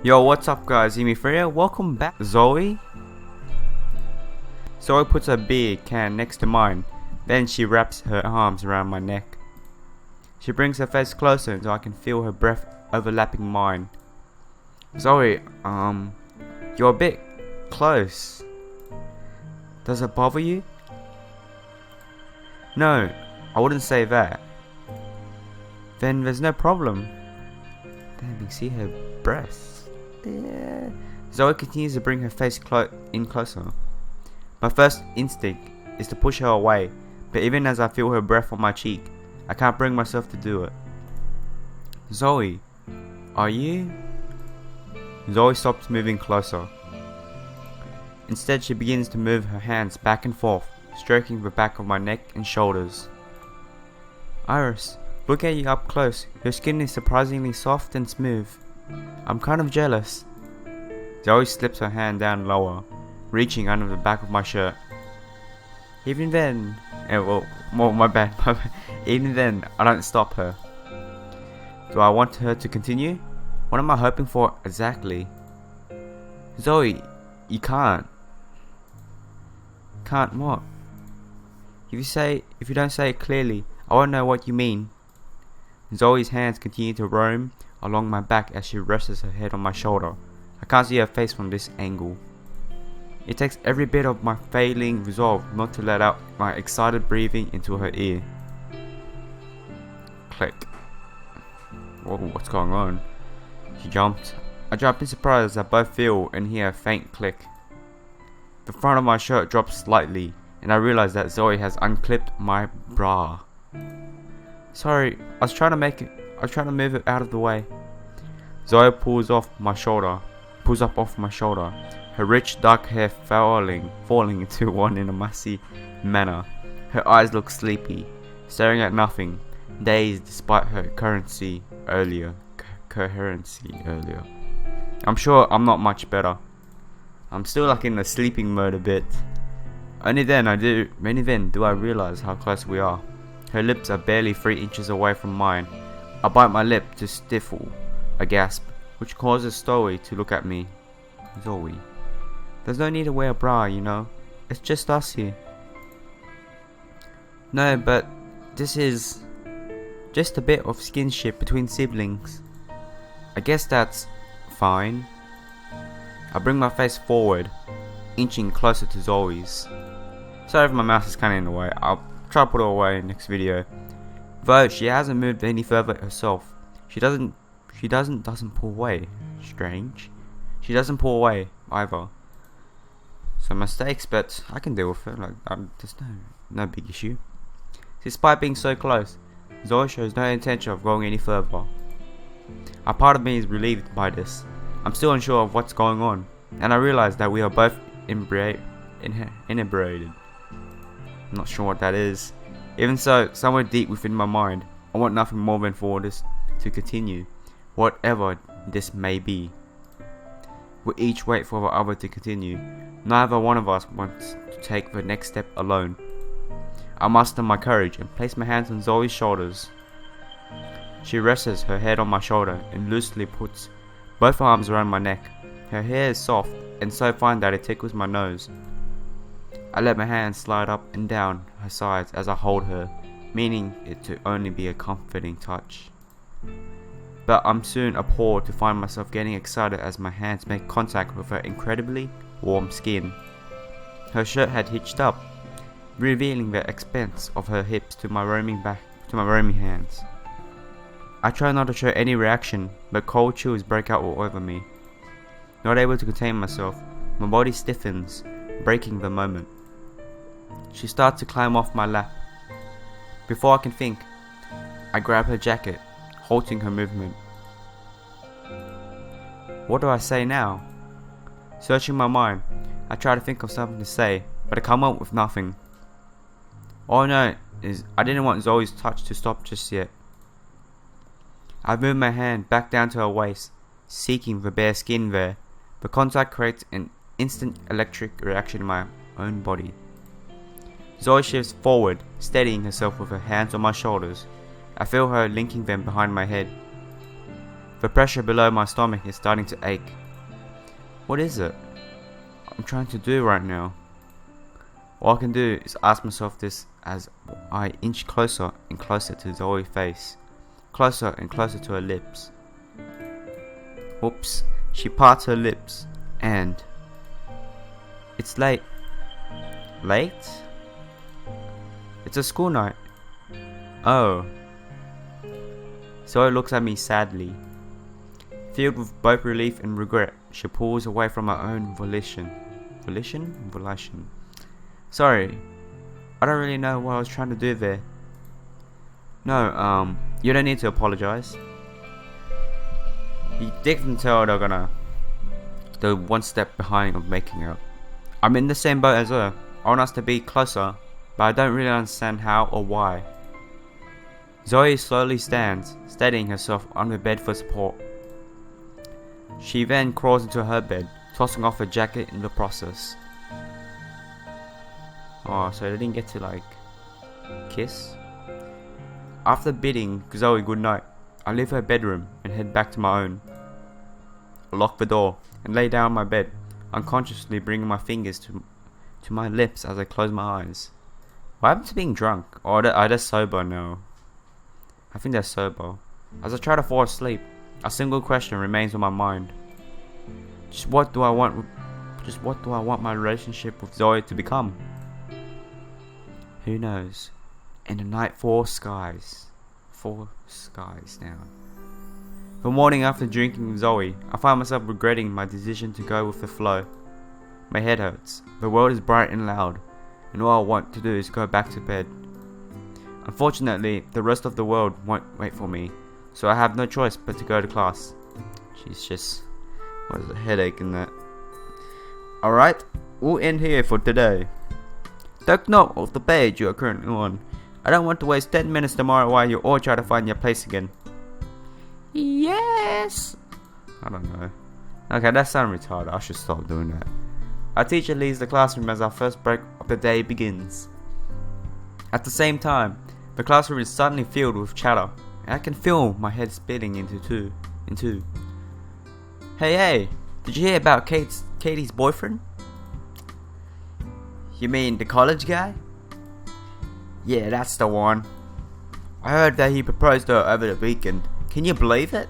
Yo, what's up guys, Freya, welcome back. Zoey puts her beer can next to mine, then she wraps her arms around my neck. She brings her face closer so I can feel her breath overlapping mine. Zoey, you're a bit close. Does it bother you? No, I wouldn't say that. Then there's no problem. Damn, you see her breasts. Yeah. Zoey continues to bring her face in closer. My first instinct is to push her away, but even as I feel her breath on my cheek, I can't bring myself to do it. Zoey, are you? Zoey stops moving closer. Instead, she begins to move her hands back and forth, stroking the back of my neck and shoulders. Iris, look at you up close. Your skin is surprisingly soft and smooth. I'm kind of jealous. Zoey slips her hand down lower, reaching under the back of my shirt. Even then, my bad. Even then, I don't stop her. Do I want her to continue? What am I hoping for exactly? Zoey, you can't. Can't what? If you don't say it clearly, I won't know what you mean. Zoey's hands continue to roam along my back as she rests her head on my shoulder. I can't see her face from this angle. It takes every bit of my failing resolve not to let out my excited breathing into her ear. Click. Whoa, what's going on? She jumped. I jumped in surprise as I both feel and hear a faint click. The front of my shirt drops slightly, and I realize that Zoey has unclipped my bra. Sorry, I was trying to move it out of the way. Zoey pulls up off my shoulder, her rich dark hair falling into one in a messy manner. Her eyes look sleepy, staring at nothing, dazed despite her coherency earlier. I'm sure I'm not much better. I'm still like in the sleeping mode a bit. Only then do I realize how close we are. Her lips are barely 3 inches away from mine. I bite my lip to stifle a gasp, which causes Zoey to look at me. Zoey, there's no need to wear a bra, you know. It's just us here. No, but this is just a bit of skinship between siblings. I guess that's fine. I bring my face forward, inching closer to Zoey's. Sorry if my mouse is kinda in the way. I'll try to put it away in next video. Though she hasn't moved any further herself. She doesn't pull away. Strange. She doesn't pull away either. So mistakes, but I can deal with it. There's no big issue. Despite being so close, Zoey shows no intention of going any further. A part of me is relieved by this. I'm still unsure of what's going on, and I realize that we are both inebriated. I'm not sure what that is. Even so, somewhere deep within my mind, I want nothing more than for this to continue, whatever this may be. We each wait for the other to continue. Neither one of us wants to take the next step alone. I muster my courage and place my hands on Zoey's shoulders. She rests her head on my shoulder and loosely puts both arms around my neck. Her hair is soft and so fine that it tickles my nose. I let my hands slide up and down her sides as I hold her, meaning it to only be a comforting touch. But I'm soon appalled to find myself getting excited as my hands make contact with her incredibly warm skin. Her shirt had hitched up, revealing the expanse of her hips to my roaming hands. I try not to show any reaction, but cold chills break out all over me. Not able to contain myself, my body stiffens, breaking the moment. She starts to climb off my lap. Before I can think, I grab her jacket, halting her movement. What do I say now? Searching my mind, I try to think of something to say, but I come up with nothing. All I know is I didn't want Zoey's touch to stop just yet. I move my hand back down to her waist, seeking the bare skin there. The contact creates an instant electric reaction in my own body. Zoey shifts forward, steadying herself with her hands on my shoulders. I feel her linking them behind my head. The pressure below my stomach is starting to ache. What is it I'm trying to do right now? All I can do is ask myself this as I inch closer and closer to Zoe's face. Closer and closer to her lips. Whoops. She parts her lips and... It's late. Late? It's a school night. Oh. Zoe looks at me sadly. Filled with both relief and regret, she pulls away from her own volition. Volition? Sorry. I don't really know what I was trying to do there. No, you don't need to apologize. You can tell they're one step behind of making out. I'm in the same boat as her. I want us to be closer, but I don't really understand how or why. Zoe slowly stands, steadying herself on the bed for support. She then crawls into her bed, tossing off her jacket in the process. Oh, so they didn't get to kiss? After bidding Zoe goodnight, I leave her bedroom and head back to my own. I lock the door and lay down on my bed, unconsciously bringing my fingers to my lips as I close my eyes. What happened to being drunk? Or are they sober now? I think they're sober. As I try to fall asleep, a single question remains on my mind. Just what do I want my relationship with Zoe to become? Who knows? In the night, four skies now. The morning after drinking with Zoe, I find myself regretting my decision to go with the flow. My head hurts, the world is bright and loud, and all I want to do is go back to bed. Unfortunately, the rest of the world won't wait for me, so I have no choice but to go to class. She's just... what is a headache in that? Alright, we'll end here for today. Take note of the page you are currently on. I don't want to waste 10 minutes tomorrow while you all try to find your place again. Yes! I don't know. Okay, that sounded retarded. I should stop doing that. Our teacher leaves the classroom as our first break of the day begins. At the same time, the classroom is suddenly filled with chatter, and I can feel my head spinning into two. Hey, did you hear about Katie's boyfriend? You mean the college guy? Yeah, that's the one. I heard that he proposed to her over the weekend. Can you believe it?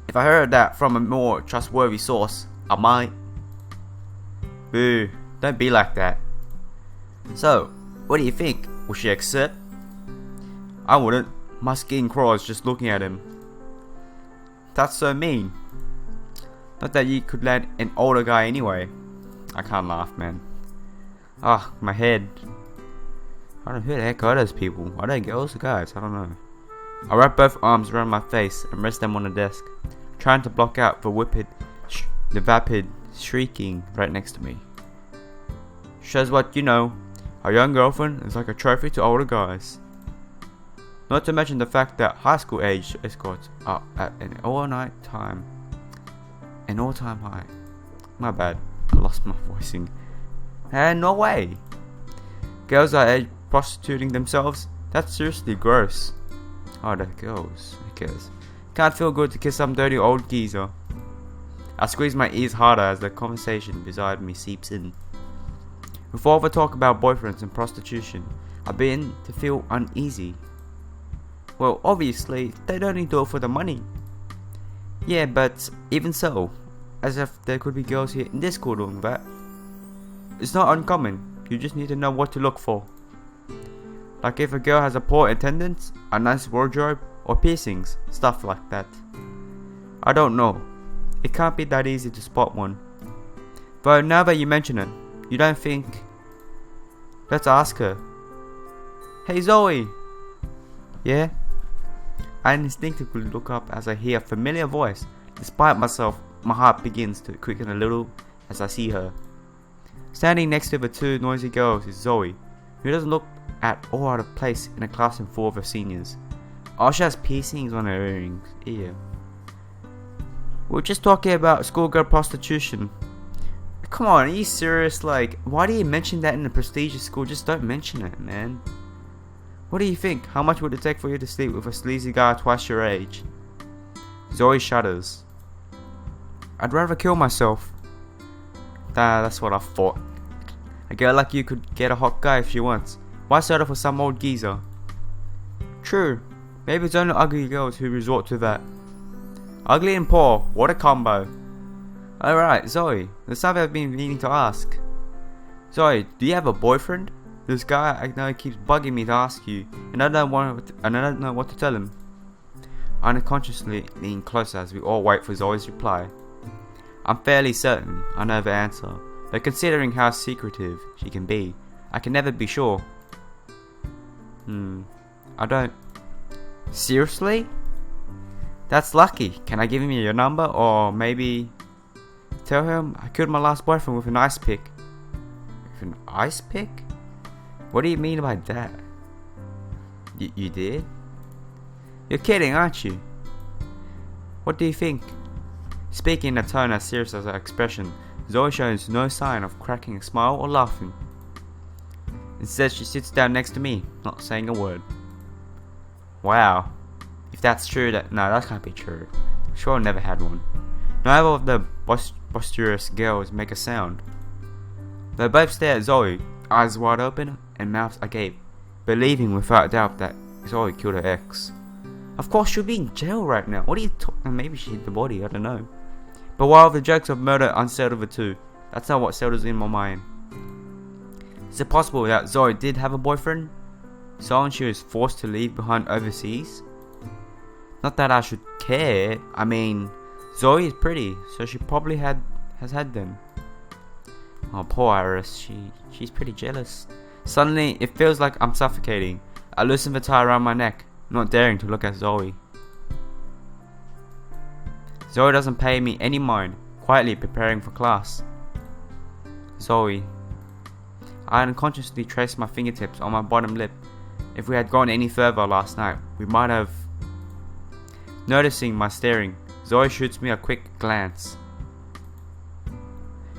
If I heard that from a more trustworthy source, I might. Boo, don't be like that. So, what do you think? Will she accept? I wouldn't. My skin crawls just looking at him. That's so mean. Not that you could land an older guy anyway. I can't laugh, man. Ah, my head. I don't know who the heck are those people. Are they girls or guys? I don't know. I wrap both arms around my face and rest them on the desk, trying to block out the vapid shrieking right next to me. Shows what you know. Our young girlfriend is like a trophy to older guys. Not to mention the fact that high school age escorts are at an all-time high. My bad. I lost my voicing. And no way. Girls our age prostituting themselves? That's seriously gross. Oh, they're girls. Who cares? Can't feel good to kiss some dirty old geezer. I squeeze my ears harder as the conversation beside me seeps in. Before we talk about boyfriends and prostitution, I begin to feel uneasy. Well, obviously, they'd only do it for the money. Yeah, but even so, as if there could be girls here in this school doing that. It's not uncommon, you just need to know what to look for. Like if a girl has a poor attendance, a nice wardrobe, or piercings, stuff like that. I don't know, it can't be that easy to spot one. But now that you mention it, you don't think... Let's ask her. Hey Zoe! Yeah? I instinctively look up as I hear a familiar voice. Despite myself, my heart begins to quicken a little as I see her. Standing next to the two noisy girls is Zoe, who doesn't look at all out of place in a classroom full of her seniors. Oh, she has piercings on her earrings. Ew. We're just talking about schoolgirl prostitution. Come on, are you serious? Like, why do you mention that in a prestigious school? Just don't mention it, man. What do you think? How much would it take for you to sleep with a sleazy guy twice your age? Zoey shudders. I'd rather kill myself. That's what I thought. A girl like you could get a hot guy if she wants. Why settle for some old geezer? True. Maybe it's only ugly girls who resort to that. Ugly and poor. What a combo. Alright, Zoey. There's something I've been meaning to ask. Zoey, do you have a boyfriend? This guy I know keeps bugging me to ask you, and I don't know what to tell him. I unconsciously lean closer as we all wait for Zoey's reply. I'm fairly certain I know the answer, but considering how secretive she can be, I can never be sure. I don't. Seriously? That's lucky. Can I give him your number, or maybe tell him I killed my last boyfriend with an ice pick? With an ice pick? What do you mean by that? You did? You're kidding, aren't you? What do you think? Speaking in a tone as serious as her expression, Zoey shows no sign of cracking a smile or laughing. Instead, she sits down next to me, not saying a word. Wow. If that's true, no, that can't be true. Sure, I never had one. Neither of the boisterous girls make a sound. They both stare at Zoey, eyes wide open and mouths agape, believing without doubt that Zoey killed her ex. Of course, she'll be in jail right now. What are you talking? Maybe she hid the body, I don't know. But while the jokes of murder unsettle the two, that's not what settles in my mind. Is it possible that Zoey did have a boyfriend? Someone she was forced to leave behind overseas? Not that I should care. I mean, Zoey is pretty, so she probably has had them. Oh, poor Iris. She's pretty jealous. Suddenly, it feels like I'm suffocating. I loosen the tie around my neck, not daring to look at Zoey. Zoey doesn't pay me any mind, quietly preparing for class. Zoey. I unconsciously traced my fingertips on my bottom lip. If we had gone any further last night, we might have. Noticing my staring, Zoey shoots me a quick glance.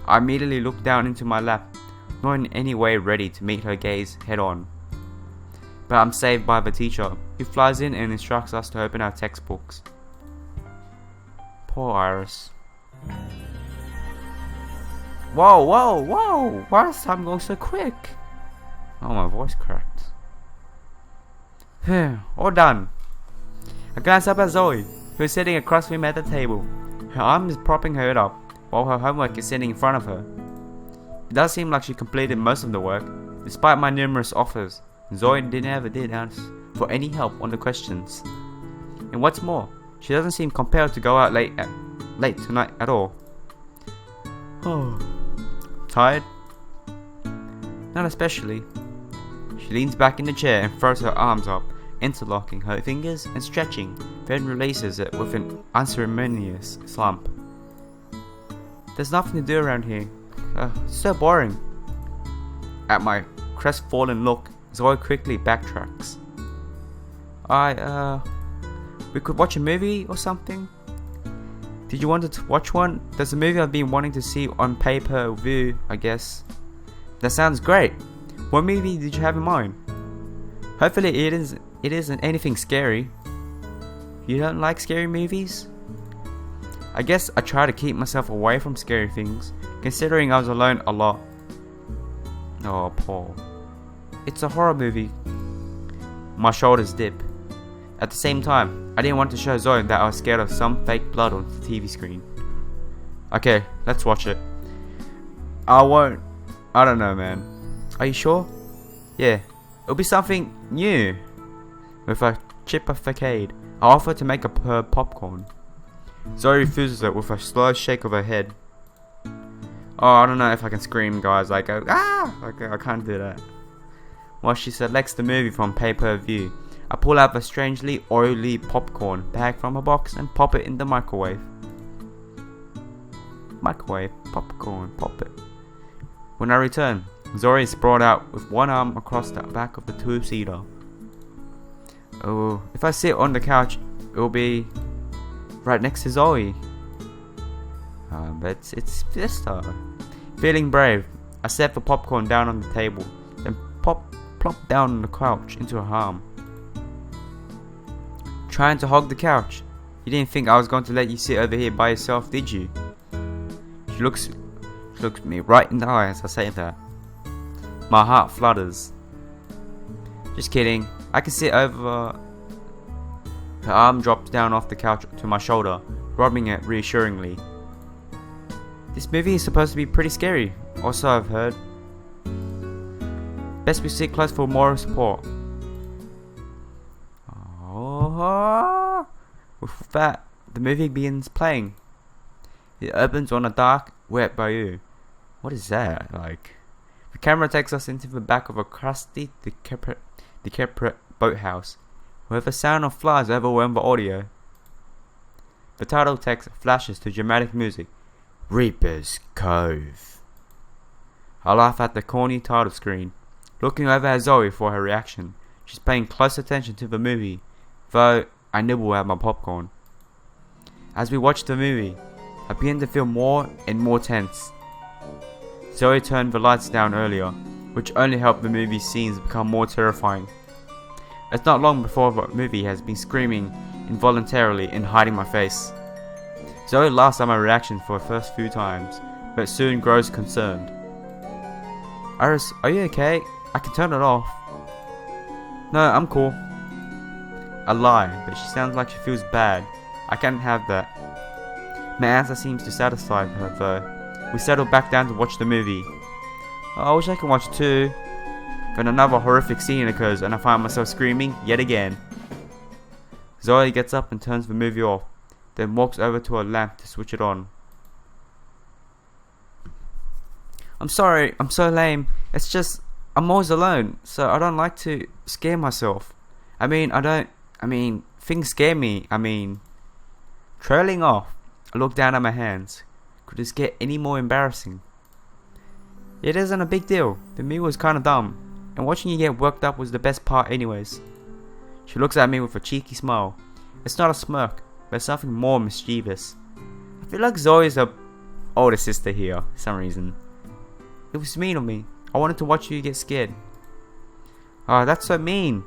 I immediately look down into my lap, not in any way ready to meet her gaze head on. But I'm saved by the teacher, who flies in and instructs us to open our textbooks. Poor Iris. Whoa, whoa, whoa! Why is time going so quick? Oh, my voice cracked. All done. I glance up at Zoey, who is sitting across from me at the table. Her arm is propping her head up, while her homework is sitting in front of her. It does seem like she completed most of the work, despite my numerous offers. Zoey never did ask for any help on the questions. And what's more, she doesn't seem compelled to go out late tonight at all. Oh, tired? Not especially. She leans back in the chair and throws her arms up, interlocking her fingers and stretching, then releases it with an unceremonious slump. There's nothing to do around here. It's so boring. At my crestfallen look, Zoey quickly backtracks. We could watch a movie or something? Did you want to watch one? There's a movie I've been wanting to see on pay-per-view, I guess. That sounds great. What movie did you have in mind? Hopefully it isn't anything scary. You don't like scary movies? I guess I try to keep myself away from scary things, considering I was alone a lot. Oh, Paul. It's a horror movie. My shoulders dip. At the same time, I didn't want to show Zoey that I was scared of some fake blood on the TV screen. Okay, let's watch it. I won't. I don't know, man. Are you sure? Yeah. It'll be something new. With a chip of facade, I offer to make her popcorn. Zoey refuses it with a slow shake of her head. Oh, I don't know if I can scream, guys. I go, ah! Okay, I can't do that. While she selects the movie from pay-per-view, I pull out the strangely oily popcorn bag from a box and pop it in the microwave. Microwave, popcorn, pop it. When I return, Zoey is sprawled out with one arm across the back of the two-seater. Oh, if I sit on the couch, it will be right next to Zoey. But it's Vista. Feeling brave, I set the popcorn down on the table, then plop down on the couch into her arm. Trying to hog the couch, You didn't think I was going to let you sit over here by yourself, did you? She looks me right in the eye as I say that. My heart flutters. Just kidding. I can sit over. Her arm drops down off the couch to my shoulder, rubbing it reassuringly. This movie is supposed to be pretty scary, also I've heard. Best we sit close for moral support. Oh, with that, the movie begins playing. It opens on a dark, wet bayou. What is that like? The camera takes us into the back of a crusty, decrepit boathouse, where the sound of flies overwhelm the audio. The title text flashes to dramatic music. Reaper's Cove. I laugh at the corny title screen, looking over at Zoey for her reaction. She's paying close attention to the movie, though I nibble at my popcorn. As we watch the movie, I begin to feel more and more tense. Zoey turned the lights down earlier, which only helped the movie scenes become more terrifying. It's not long before the movie has been screaming involuntarily and hiding my face. Zoey laughs at my reaction for the first few times, but soon grows concerned. Iris, are you okay? I can turn it off. No, I'm cool. I lie, but she sounds like she feels bad. I can't have that. My answer seems to satisfy her though. We settle back down to watch the movie. Oh, I wish I could watch too. Then another horrific scene occurs and I find myself screaming yet again. Zoey gets up and turns the movie off, then walks over to a lamp to switch it on. I'm sorry, I'm so lame. It's just, I'm always alone, so I don't like to scare myself. Things scare me. Trailing off, I look down at my hands. Could this get any more embarrassing? It isn't a big deal. The movie was kinda dumb, and watching you get worked up was the best part anyways. She looks at me with a cheeky smile. It's not a smirk, but something more mischievous. I feel like Zoe's her older sister here, for some reason. It was mean of me. I wanted to watch you get scared. Oh, that's so mean.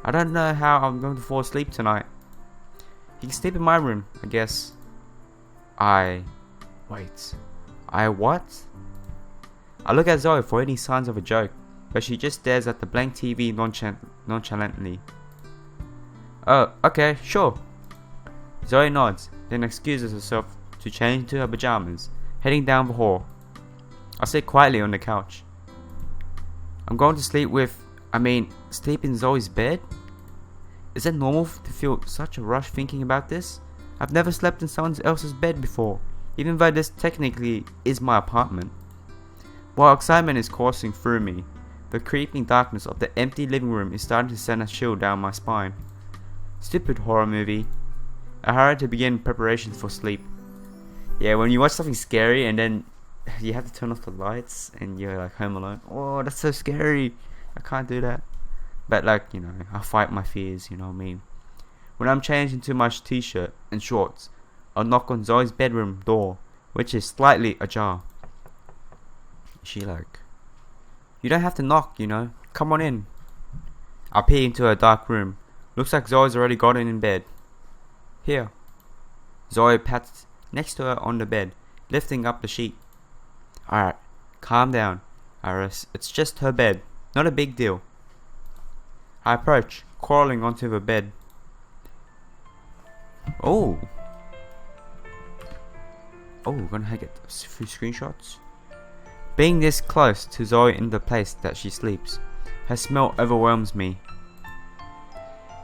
I don't know how I'm going to fall asleep tonight. You can sleep in my room, I guess. Wait. I what? I look at Zoey for any signs of a joke, but she just stares at the blank TV nonchalantly. Oh, okay, sure. Zoey nods, then excuses herself to change into her pajamas, heading down the hall. I sit quietly on the couch. I'm going to sleep in Zoe's bed? Is it normal to feel such a rush thinking about this? I've never slept in someone else's bed before, even though this technically is my apartment. While excitement is coursing through me, the creeping darkness of the empty living room is starting to send a chill down my spine. Stupid horror movie. I hurry to begin preparations for sleep. Yeah, when you watch something scary and then you have to turn off the lights and you're like home alone. Oh, that's so scary. I can't do that. But I fight my fears, you know what I mean? When I'm changed into my t-shirt and shorts, I'll knock on Zoe's bedroom door, which is slightly ajar. She you don't have to knock, come on in. I peer into her dark room. Looks like Zoe's already gotten in bed. Here. Zoey pats next to her on the bed, lifting up the sheet. Alright, calm down, Iris. It's just her bed. Not a big deal. I approach, crawling onto the bed. Oh, gonna get a few screenshots. Being this close to Zoey in the place that she sleeps, her smell overwhelms me.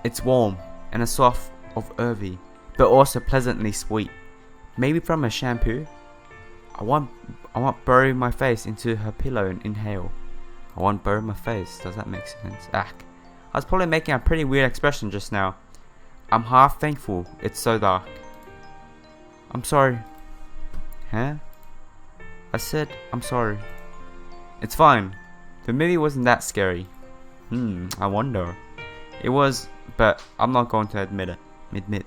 It's warm and a soft of earthy, but also pleasantly sweet. Maybe from a shampoo. I want bury my face into her pillow and inhale. I want bury my face. Does that make sense? I was probably making a pretty weird expression just now. I'm half thankful it's so dark. I'm sorry. Huh? I said I'm sorry. It's fine. The movie wasn't that scary. I wonder. It was, but I'm not going to admit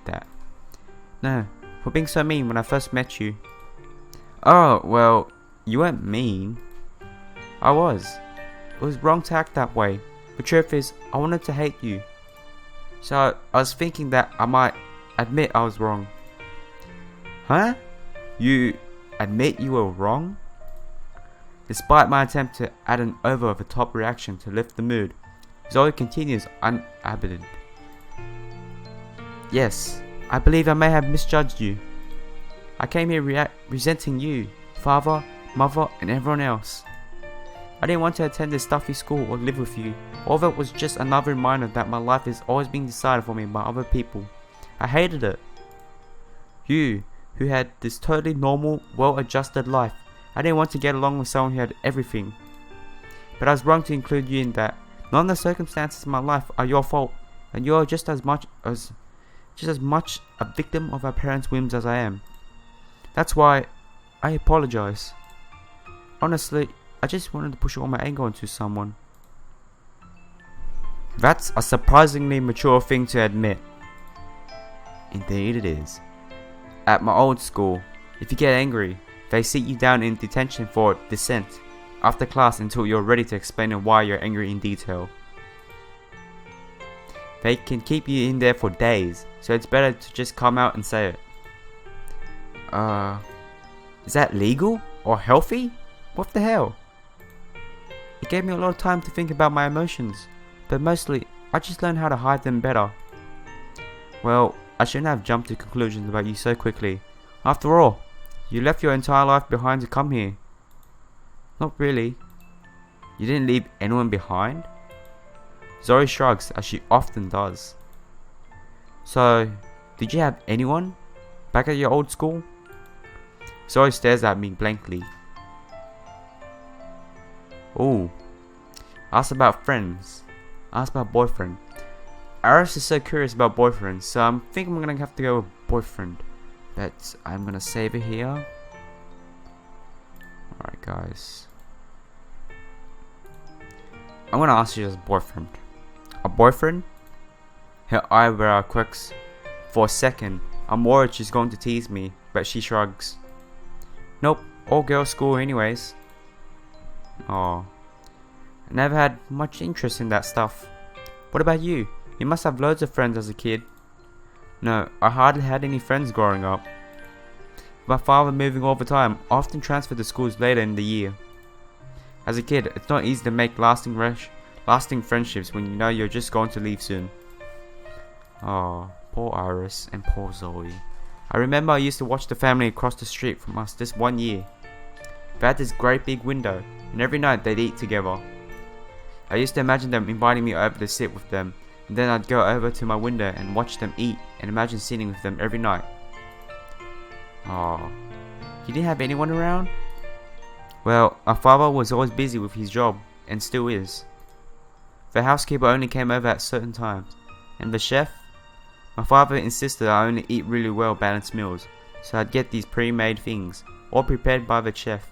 that. No, for being so mean when I first met you. Oh, well, you weren't mean. I was. It was wrong to act that way. The truth is, I wanted to hate you. So I was thinking that I might admit I was wrong. Huh? You admit you were wrong? Despite my attempt to add an over-the-top reaction to lift the mood, Zoe continues unabated. Yes, I believe I may have misjudged you. I came here resenting you, father, mother, and everyone else. I didn't want to attend this stuffy school or live with you. All of it was just another reminder that my life is always being decided for me by other people. I hated it. You, who had this totally normal, well-adjusted life, I didn't want to get along with someone who had everything. But I was wrong to include you in that. None of the circumstances in my life are your fault, and you are just as much a victim of our parents' whims as I am. That's why I apologize. Honestly, I just wanted to push all my anger onto someone. That's a surprisingly mature thing to admit. Indeed it is. At my old school, if you get angry, they sit you down in detention for dissent after class until you're ready to explain why you're angry in detail. They can keep you in there for days, so it's better to just come out and say it. Is that legal or healthy? What the hell? It gave me a lot of time to think about my emotions, but mostly I just learned how to hide them better. Well, I shouldn't have jumped to conclusions about you so quickly. After all, you left your entire life behind to come here. Not really. You didn't leave anyone behind? Zoe shrugs, as she often does. So, did you have anyone back at your old school? Zoe stares at me blankly. Ooh. Ask about friends. Ask about boyfriend. Iris is so curious about boyfriends, so I'm thinking I'm gonna have to go with boyfriend. But I'm gonna save it here. Alright guys. I'm gonna ask you as boyfriend. A boyfriend? Her eyebrow quirks for a second. I'm worried she's going to tease me, but she shrugs. Nope, all girls school anyways. Oh, I never had much interest in that stuff. What about you? You must have loads of friends as a kid. No, I hardly had any friends growing up. My father moving all the time, I often transferred to schools later in the year. As a kid, it's not easy to make lasting friendships when you know you're just going to leave soon. Oh, poor Iris and poor Zoe. I remember I used to watch the family across the street from us this one year. They had this great big window, and every night they'd eat together. I used to imagine them inviting me over to sit with them, and then I'd go over to my window and watch them eat, and imagine sitting with them every night. Oh, you didn't have anyone around? Well, our father was always busy with his job, and still is. The housekeeper only came over at certain times, and the chef? My father insisted I only eat really well balanced meals, so I'd get these pre-made things, all prepared by the chef,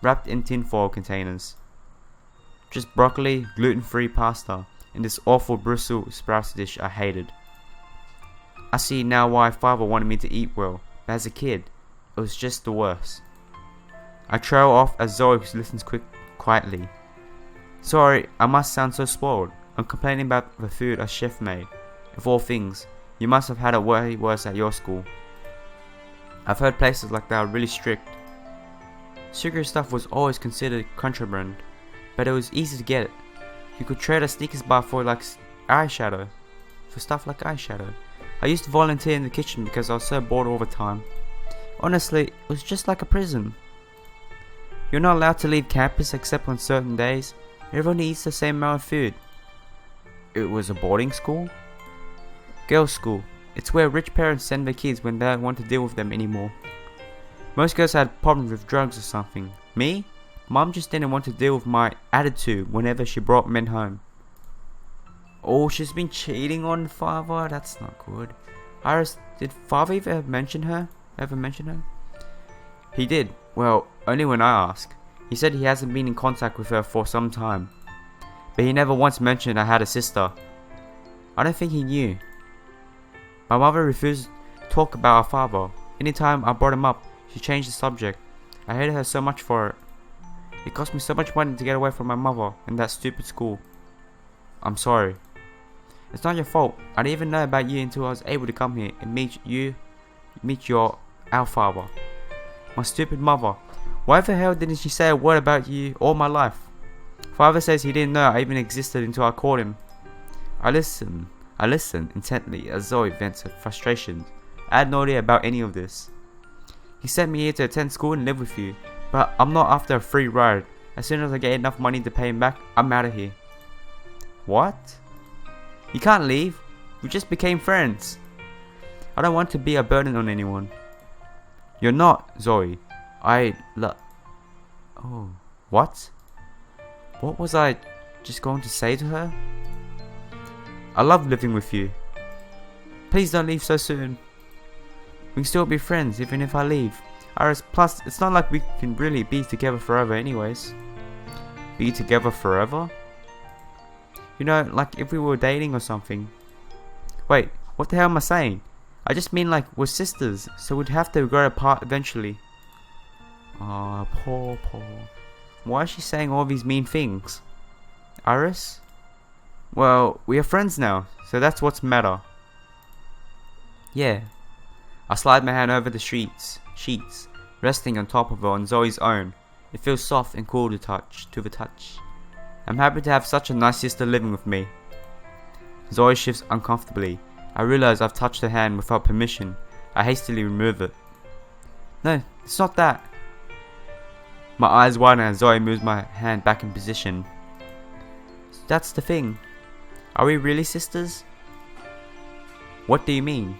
wrapped in tinfoil containers. Just broccoli, gluten-free pasta, and this awful Brussels sprouts dish I hated. I see now why father wanted me to eat well, but as a kid, it was just the worst. I trail off as Zoe listens quietly. Sorry, I must sound so spoiled. I'm complaining about the food a chef made. Of all things, you must have had it way worse at your school. I've heard places like that are really strict. Sugary stuff was always considered contraband, but it was easy to get it. You could trade a Snickers bar for eyeshadow. For stuff like eyeshadow. I used to volunteer in the kitchen because I was so bored all the time. Honestly, it was just like a prison. You're not allowed to leave campus except on certain days. Everyone eats the same amount of food. It was a boarding school? Girls' school. It's where rich parents send their kids when they don't want to deal with them anymore. Most girls had problems with drugs or something. Me? Mom just didn't want to deal with my attitude whenever she brought men home. Oh, she's been cheating on father? That's not good. Iris, did father ever mention her? He did. Well, only when I asked. He said he hasn't been in contact with her for some time. But he never once mentioned I had a sister. I don't think he knew. My mother refused to talk about our father. Anytime I brought him up, she changed the subject. I hated her so much for it. It cost me so much money to get away from my mother and that stupid school. I'm sorry. It's not your fault. I didn't even know about you until I was able to come here and meet our father. My stupid mother. Why the hell didn't she say a word about you all my life? Father says he didn't know I even existed until I called him. I listen intently as Zoey vents her frustration. I had no idea about any of this. He sent me here to attend school and live with you, but I'm not after a free ride. As soon as I get enough money to pay him back, I'm out of here. What? You can't leave. We just became friends. I don't want to be a burden on anyone. You're not, Zoey. Oh, what? What was I just going to say to her? I love living with you. Please don't leave so soon. We can still be friends even if I leave. Iris, plus, it's not like we can really be together forever anyways. Be together forever? You know, like if we were dating or something. Wait, what the hell am I saying? I just mean like we're sisters, so we'd have to grow apart eventually. Ah, poor. Why is she saying all these mean things? Iris? Well, we are friends now, so that's what's matter. Yeah. I slide my hand over the sheets, resting on top of her on Zoey's own. It feels soft and cool to the touch. I'm happy to have such a nice sister living with me. Zoey shifts uncomfortably. I realize I've touched her hand without permission. I hastily remove it. No, it's not that. My eyes widen as Zoey moves my hand back in position. That's the thing. Are we really sisters? What do you mean?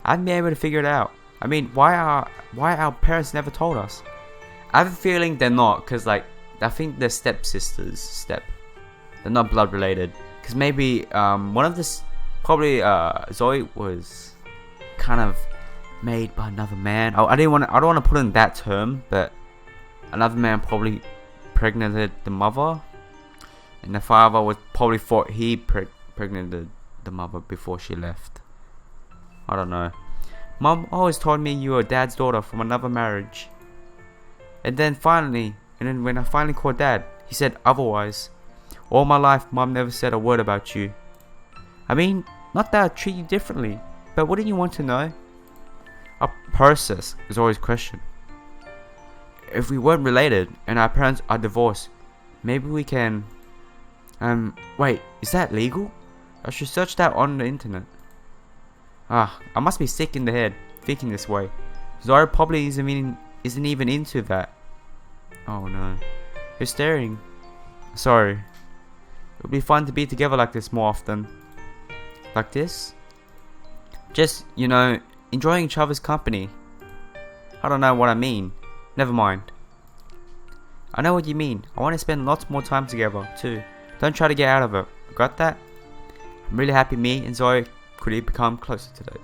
I haven't been able to figure it out. I mean, why our parents never told us? I have a feeling they're not, cause like I think they're stepsisters. They're not blood related. Cause maybe one of this probably Zoey was kind of made by another man. I don't want to put in that term, but another man probably pregnated the mother, and the father was probably thought he pregnated the mother before she left. I don't know. Mom always told me you were Dad's daughter from another marriage. And then when I finally called Dad, he said otherwise. All my life, Mom never said a word about you. I mean, not that I treat you differently, but wouldn't you want to know? Our process is always questioned. If we weren't related and our parents are divorced, maybe we can... wait, is that legal? I should search that on the internet. I must be sick in the head, thinking this way. Zoey probably isn't even into that. Oh no. You're staring. Sorry. It would be fun to be together like this more often. Like this? Just, you know, enjoying each other's company. I don't know what I mean. Never mind. I know what you mean. I want to spend lots more time together, too. Don't try to get out of it. Got that? I'm really happy me and Zoey could become closer today.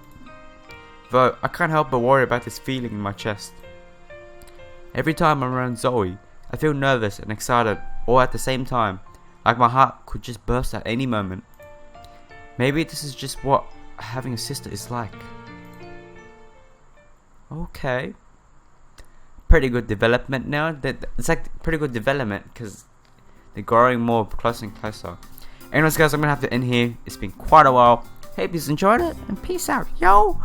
Though, I can't help but worry about this feeling in my chest. Every time I'm around Zoey, I feel nervous and excited all at the same time. Like my heart could just burst at any moment. Maybe this is just what having a sister is like. Okay. Pretty good development now. It's like pretty good development because they're growing more closer and closer. Anyways guys, I'm going to have to end here. It's been quite a while. Hope you enjoyed it and peace out, yo!